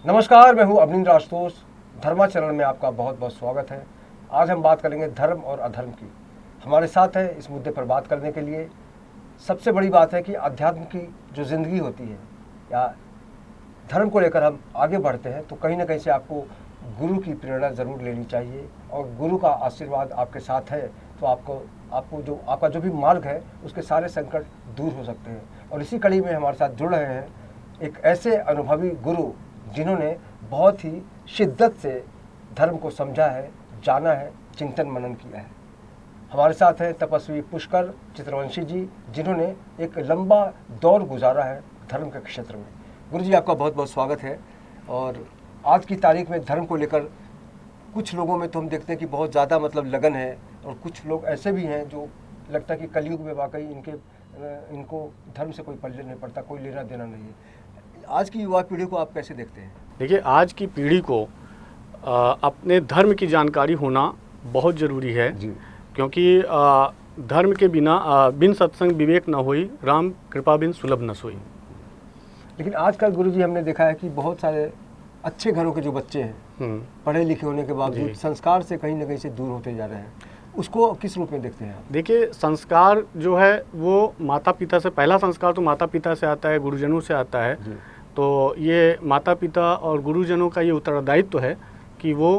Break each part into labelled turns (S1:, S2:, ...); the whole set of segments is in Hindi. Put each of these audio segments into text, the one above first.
S1: नमस्कार, मैं हूं अवनींद्र आशुतोष। धर्माचरण में आपका बहुत बहुत स्वागत है। आज हम बात करेंगे धर्म और अधर्म की। हमारे साथ है इस मुद्दे पर बात करने के लिए। सबसे बड़ी बात है कि अध्यात्म की जो ज़िंदगी होती है या धर्म को लेकर हम आगे बढ़ते हैं तो कहीं ना कहीं से आपको गुरु की प्रेरणा ज़रूर लेनी चाहिए, और गुरु का आशीर्वाद आपके साथ है तो आपका जो भी मार्ग है उसके सारे संकट दूर हो सकते हैं। और इसी कड़ी में हमारे साथ जुड़ रहे हैं एक ऐसे अनुभवी गुरु जिन्होंने बहुत ही शिद्दत से धर्म को समझा है, जाना है, चिंतन मनन किया है। हमारे साथ हैं तपस्वी पुष्कर चित्रवंशी जी, जिन्होंने एक लंबा दौर गुजारा है धर्म के क्षेत्र में। गुरु जी, आपका बहुत बहुत स्वागत है। और आज की तारीख में धर्म को लेकर कुछ लोगों में तो हम देखते हैं कि बहुत ज़्यादा लगन है, और कुछ लोग ऐसे भी हैं जो लगता है कि कलयुग में वाकई इनको धर्म से कोई पल्ले नहीं पड़ता, कोई लेना देना नहीं है। आज की युवा पीढ़ी को आप कैसे देखते हैं?
S2: देखिए, आज की पीढ़ी को अपने धर्म की जानकारी होना बहुत ज़रूरी है जी। क्योंकि धर्म के बिना बिन सत्संग विवेक न होई, राम कृपा बिन सुलभ न सोई।
S1: लेकिन आजकल गुरुजी हमने देखा है कि बहुत सारे अच्छे घरों के जो बच्चे हैं, पढ़े लिखे होने के बावजूद संस्कार से कहीं ना कहीं से दूर होते जा रहे हैं। उसको किस रूप में देखते हैं आप?
S2: देखिए, संस्कार जो है वो माता पिता से, पहला संस्कार तो माता पिता से आता है, गुरुजनों से आता है। तो ये माता पिता और गुरुजनों का ये उत्तरदायित्व है कि वो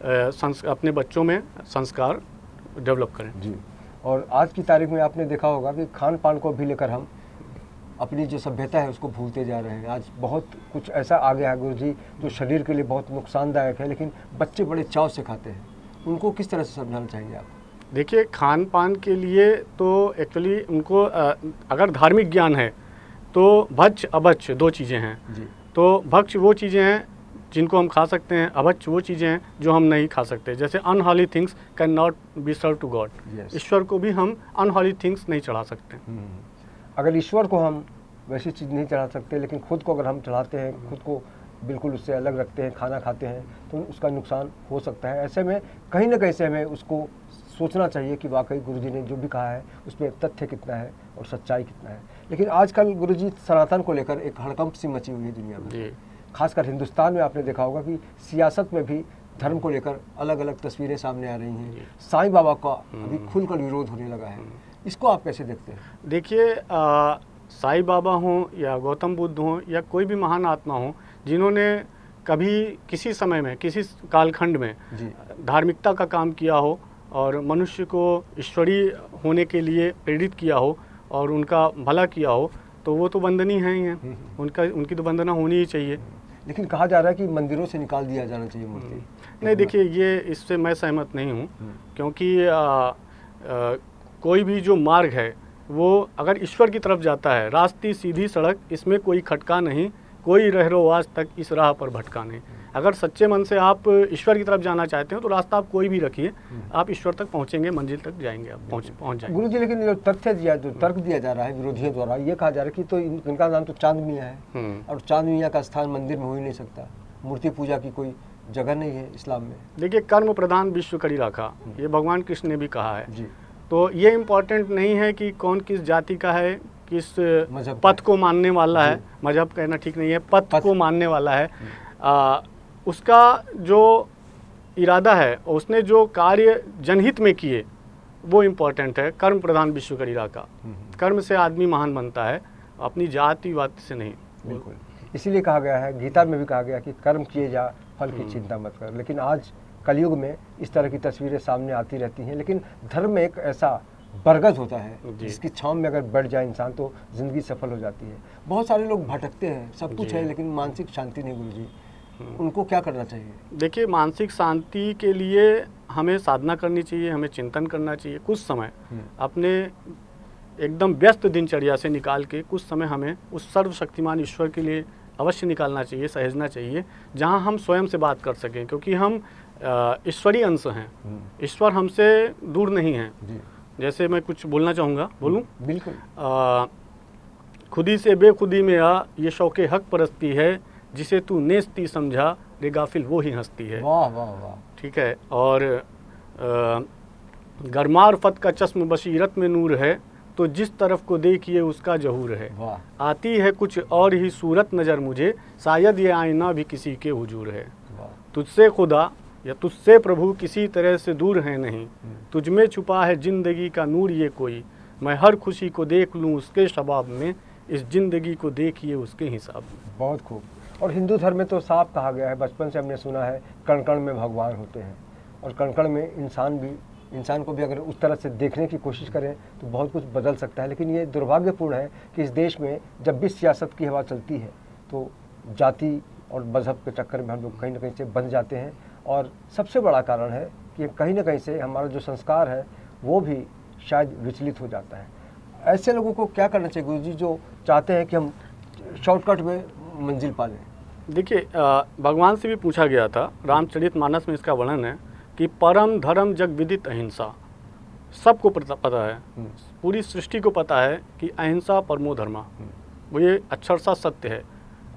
S2: अपने बच्चों में संस्कार डेवलप करें जी।
S1: और आज की तारीख में आपने देखा होगा कि खान पान को भी लेकर हम अपनी जो सभ्यता है उसको भूलते जा रहे हैं। आज बहुत कुछ ऐसा आ गया है गुरुजी जो शरीर के लिए बहुत नुकसानदायक है, लेकिन बच्चे बड़े चाव से खाते हैं। उनको किस तरह से समझाना चाहिए आप?
S2: देखिए, खान पान के लिए तो एक्चुअली उनको अगर धार्मिक ज्ञान है तो भक्ष अभक्ष दो चीज़ें हैं जी। तो भक्ष वो चीज़ें हैं जिनको हम खा सकते हैं, अभक्ष वो चीज़ें हैं जो हम नहीं खा सकते। जैसे unholy things can not be serve to God. ईश्वर को भी हम अनहॉली थिंग्स नहीं चढ़ा सकते।
S1: अगर ईश्वर को हम वैसी चीज़ नहीं चढ़ा सकते, लेकिन खुद को अगर हम चढ़ाते हैं, खुद को बिल्कुल उससे अलग रखते हैं, खाना खाते हैं, तो उसका नुकसान हो सकता है। ऐसे में कहीं ना कहीं से हमें उसको सोचना चाहिए कि वाकई गुरुजी ने जो भी कहा है उसमें तथ्य कितना है और सच्चाई कितना है। लेकिन आजकल गुरुजी सनातन को लेकर एक हड़कंप सी मची हुई है दुनिया में। खासकर हिंदुस्तान में आपने देखा होगा कि सियासत में भी धर्म को लेकर अलग अलग तस्वीरें सामने आ रही हैं। साईं बाबा का अभी खुलकर विरोध होने लगा है। इसको आप कैसे देखते हैं?
S2: देखिए, साईं बाबा हों या गौतम बुद्ध हों या कोई भी महान आत्मा हो, जिन्होंने कभी किसी समय में, किसी कालखंड में धार्मिकता का काम किया हो और मनुष्य को ईश्वरीय होने के लिए प्रेरित किया हो और उनका भला किया हो, तो वो तो वंदनीय हैं ही हैं। उनकी तो वंदना होनी ही चाहिए।
S1: लेकिन कहा जा रहा है कि मंदिरों से निकाल दिया जाना चाहिए मूर्ति।
S2: नहीं, देखिए, ये इससे मैं सहमत नहीं हूँ, क्योंकि कोई भी जो मार्ग है वो अगर ईश्वर की तरफ जाता है, रास्ती सीधी सड़क, इसमें कोई खटका नहीं, कोई रह आज तक इस राह पर भटका नहीं। अगर सच्चे मन से आप ईश्वर की तरफ जाना चाहते हो तो रास्ता आप कोई भी रखिए, आप ईश्वर तक पहुंचेंगे, मंजिल तक जाएंगे, आप पहुंच जाएंगे।
S1: गुरुजी, लेकिन जो तर्क दिया जा रहा है विरोधियों द्वारा, ये कहा जा रहा है कि तो इनका नाम तो चांद मियाँ है, और चांद मियाँ का स्थान मंदिर में हो ही नहीं सकता। मूर्ति पूजा की कोई जगह नहीं है इस्लाम में।
S2: देखिए, कर्म प्रधान विश्व करी रखा, ये भगवान कृष्ण ने भी कहा है जी। तो ये इम्पोर्टेंट नहीं है कि कौन किस जाति का है, किस पथ को मानने वाला है। मजहब कहना ठीक नहीं है, पथ को मानने वाला है। उसका जो इरादा है, उसने जो कार्य जनहित में किए, वो इम्पोर्टेंट है। कर्म प्रधान विश्व करीरा का, कर्म से आदमी महान बनता है, अपनी जाति वात से नहीं।
S1: बिल्कुल, इसीलिए कहा गया है, गीता में भी कहा गया कि कर्म किए जा, फल की चिंता मत कर। लेकिन आज कलयुग में इस तरह की तस्वीरें सामने आती रहती हैं। लेकिन धर्म में एक ऐसा बरगद होता है जिसकी छांव में अगर बैठ जाए इंसान तो ज़िंदगी सफल हो जाती है। बहुत सारे लोग भटकते हैं, सब कुछ है लेकिन मानसिक शांति नहीं। गुरुजी, उनको क्या करना चाहिए?
S2: देखिए, मानसिक शांति के लिए हमें साधना करनी चाहिए, हमें चिंतन करना चाहिए। कुछ समय अपने एकदम व्यस्त दिनचर्या से निकाल के कुछ समय हमें उस सर्वशक्तिमान ईश्वर के लिए अवश्य निकालना चाहिए, सहेजना चाहिए, जहाँ हम स्वयं से बात कर सकें। क्योंकि हम ईश्वरीय अंश हैं, ईश्वर हमसे दूर नहीं है। जैसे मैं कुछ बोलना चाहूँगा, बोलूँ?
S1: बिल्कुल।
S2: खुदी से बेखुदी में आ, ये शौके हक परस्ती है, जिसे तू नेस्ती समझा, रे गाफिल वो ही हंसती है।
S1: वाह वाह वाह।
S2: ठीक है। और गरमार फत का चश्म बशीरत में नूर है, तो जिस तरफ को देखिए उसका जहूर है।
S1: वाह।
S2: आती है कुछ और ही सूरत नज़र मुझे, शायद ये आईना भी किसी के हुजूर है। तुझसे खुदा या तुझसे प्रभु किसी तरह से दूर है नहीं, तुझ में छुपा है जिंदगी का नूर ये कोई, मैं हर खुशी को देख लूँ उसके शबाब में, इस जिंदगी को देखिए उसके हिसाब में।
S1: बहुत खूब। और हिंदू धर्म में तो साफ कहा गया है, बचपन से हमने सुना है, कण कण में भगवान होते हैं, और कण कण में इंसान को भी अगर उस तरह से देखने की कोशिश करें तो बहुत कुछ बदल सकता है। लेकिन ये दुर्भाग्यपूर्ण है कि इस देश में जब भी सियासत की हवा चलती है तो जाति और मज़हब के चक्कर में हम लोग कहीं ना कहीं से बंध जाते हैं, और सबसे बड़ा कारण है कि कहीं ना कहीं से हमारा जो संस्कार है वो भी शायद विचलित हो जाता है। ऐसे लोगों को क्या करना चाहिए गुरुजी जो चाहते हैं कि हम शॉर्टकट में मंजिल पा लें?
S2: देखिए, भगवान से भी पूछा गया था, रामचरितमानस में इसका वर्णन है कि परम धर्म जग विदित अहिंसा। सबको पता है, पूरी सृष्टि को पता है कि अहिंसा परमो धर्मा, वो ये अक्षरशः सत्य है।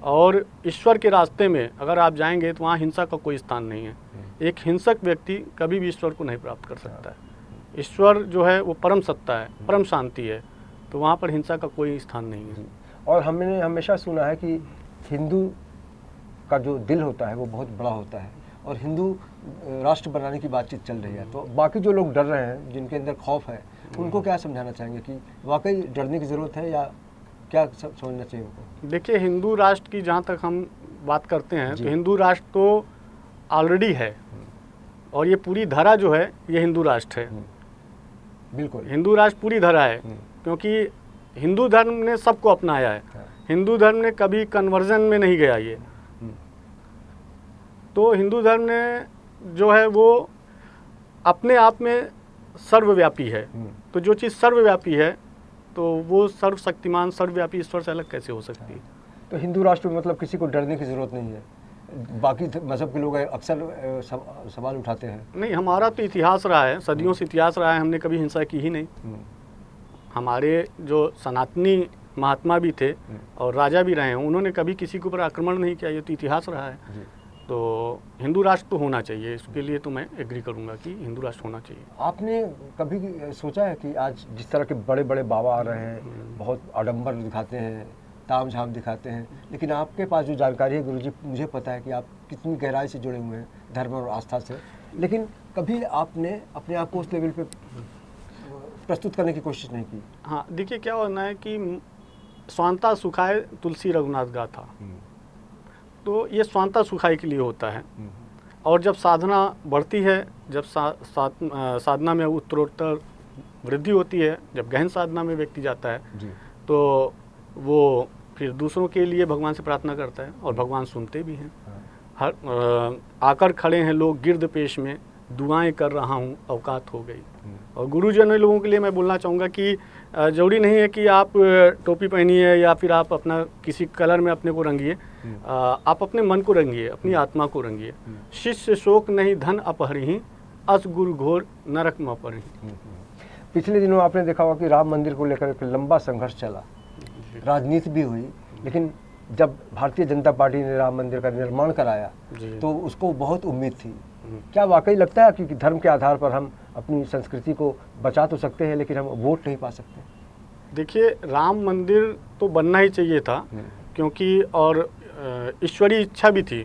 S2: और ईश्वर के रास्ते में अगर आप जाएंगे तो वहाँ हिंसा का कोई स्थान नहीं है। एक हिंसक व्यक्ति कभी भी ईश्वर को नहीं प्राप्त कर सकता है। ईश्वर जो है वो परम सत्ता है, परम शांति है, तो वहाँ पर हिंसा का कोई स्थान नहीं है।
S1: और हमने हमेशा सुना है कि हिंदू का जो दिल होता है वो बहुत बड़ा होता है, और हिंदू राष्ट्र बनाने की बातचीत चल रही है, तो बाकी जो लोग डर रहे हैं, जिनके अंदर खौफ है, उनको क्या समझाना चाहेंगे कि वाकई डरने की ज़रूरत है या क्या समझना चाहिए उनको?
S2: देखिए, हिंदू राष्ट्र की जहाँ तक हम बात करते हैं तो हिंदू राष्ट्र तो ऑलरेडी है, और ये पूरी धरा जो है ये हिंदू राष्ट्र है।
S1: बिल्कुल,
S2: हिंदू राष्ट्र पूरी धरा है, क्योंकि हिंदू धर्म ने सबको अपनाया है। हिंदू धर्म ने कभी कन्वर्जन में नहीं गया ये। तो हिंदू धर्म ने जो है वो अपने आप में सर्वव्यापी है। तो जो चीज़ सर्वव्यापी है तो वो सर्वशक्तिमान सर्वव्यापी ईश्वर से अलग कैसे हो सकती है?
S1: तो हिंदू राष्ट्र में मतलब किसी को डरने की ज़रूरत नहीं है। बाकी मज़हब के लोग अक्सर सवाल उठाते हैं।
S2: नहीं, हमारा तो इतिहास रहा है, सदियों से इतिहास रहा है, हमने कभी हिंसा की ही नहीं। हमारे जो सनातनी महात्मा भी थे और राजा भी रहे हैं, उन्होंने कभी किसी के ऊपर आक्रमण नहीं किया, ये तो इतिहास रहा है। तो हिंदू राष्ट्र तो होना चाहिए, इसके लिए तो मैं एग्री करूंगा कि हिंदू राष्ट्र होना चाहिए।
S1: आपने कभी सोचा है कि आज जिस तरह के बड़े बड़े बाबा आ रहे हैं, बहुत आडंबर दिखाते हैं, ताम झाम दिखाते हैं, लेकिन आपके पास जो जानकारी है गुरुजी, मुझे पता है कि आप कितनी गहराई से जुड़े हुए हैं धर्म और आस्था से, लेकिन कभी आपने अपने आप को उस लेवल पे प्रस्तुत करने की कोशिश नहीं की?
S2: हाँ, देखिए क्या होना है कि स्वांता सुखाए तुलसी रघुनाथ गाथा, तो ये स्वांता सुखाई के लिए होता है। और जब साधना बढ़ती है, जब साधना में उत्तरोत्तर वृद्धि होती है, जब गहन साधना में व्यक्ति जाता है तो वो फिर दूसरों के लिए भगवान से प्रार्थना करता है, और भगवान सुनते भी हैं। आकर खड़े हैं लोग गिरद पेश में, दुआएं कर रहा हूँ औकात हो गई। और गुरुजन लोगों के लिए मैं बोलना चाहूँगा कि जरूरी नहीं है कि आप टोपी पहनिए या फिर आप अपना किसी कलर में अपने को रंगिए, आप अपने मन को रंगिए, अपनी आत्मा को रंगिए। शिष्य शोक नहीं धन अपहरही, अस गुरु घोर नरक में अपहरही।
S1: पिछले दिनों आपने देखा होगा कि राम मंदिर को लेकर एक लंबा संघर्ष चला, राजनीति भी हुई, लेकिन जब भारतीय जनता पार्टी ने राम मंदिर का निर्माण कराया तो उसको बहुत उम्मीद थी। क्या वाकई लगता है कि धर्म के आधार पर हम अपनी संस्कृति को बचा तो सकते हैं लेकिन हम वोट नहीं पा सकते?
S2: देखिए, राम मंदिर तो बनना ही चाहिए था, क्योंकि और ईश्वरीय इच्छा भी थी,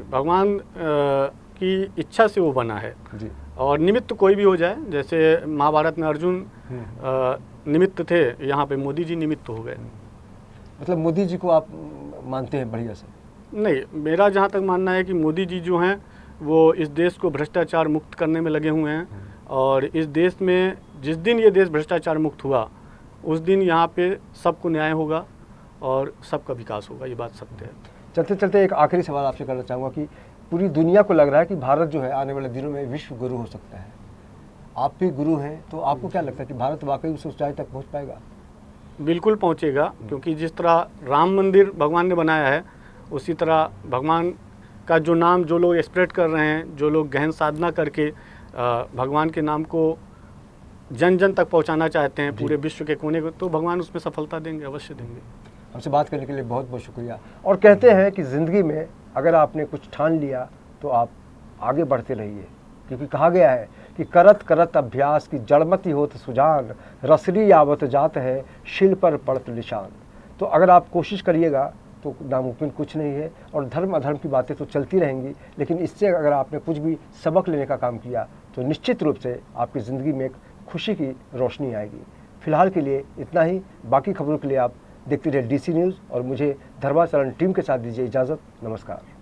S2: भगवान की इच्छा से वो बना है। और निमित्त कोई भी हो जाए, जैसे महाभारत में अर्जुन निमित्त थे, यहाँ पे मोदी जी निमित्त हो गए।
S1: मतलब मोदी जी को आप मानते हैं बढ़िया से?
S2: नहीं, मेरा जहाँ तक मानना है कि मोदी जी जो हैं वो इस देश को भ्रष्टाचार मुक्त करने में लगे हुए हैं, और इस देश में जिस दिन ये देश भ्रष्टाचार मुक्त हुआ उस दिन यहाँ पे सबको न्याय होगा और सबका विकास होगा, ये बात सत्य है।
S1: चलते चलते एक आखिरी सवाल आपसे करना चाहूँगा कि पूरी दुनिया को लग रहा है कि भारत जो है आने वाले दिनों में विश्व गुरु हो सकता है, आप भी गुरु हैं, तो आपको क्या लगता है कि भारत वाकई उस ऊंचाई तक पहुँच पाएगा?
S2: बिल्कुल पहुँचेगा, क्योंकि जिस तरह राम मंदिर भगवान ने बनाया है उसी तरह भगवान का जो नाम जो लोग स्प्रेड कर रहे हैं, जो लोग गहन साधना करके भगवान के नाम को जन जन तक पहुंचाना चाहते हैं, पूरे विश्व के कोने को, तो भगवान उसमें सफलता देंगे, अवश्य देंगे।
S1: हमसे बात करने के लिए बहुत बहुत शुक्रिया। और कहते हैं कि ज़िंदगी में अगर आपने कुछ ठान लिया तो आप आगे बढ़ते रहिए, क्योंकि कहा गया है कि करत करत अभ्यास की जड़मती होत सुजान, रसरी आवत जात है शिल पर पड़त निशान। तो अगर आप कोशिश करिएगा तो नामुमकिन कुछ नहीं है, और धर्म अधर्म की बातें तो चलती रहेंगी, लेकिन इससे अगर आपने कुछ भी सबक लेने का काम किया तो निश्चित रूप से आपकी ज़िंदगी में एक खुशी की रोशनी आएगी। फिलहाल के लिए इतना ही। बाकी खबरों के लिए आप देखते रहिए DC न्यूज़, और मुझे धर्माचरण टीम के साथ दीजिए इजाज़त। नमस्कार।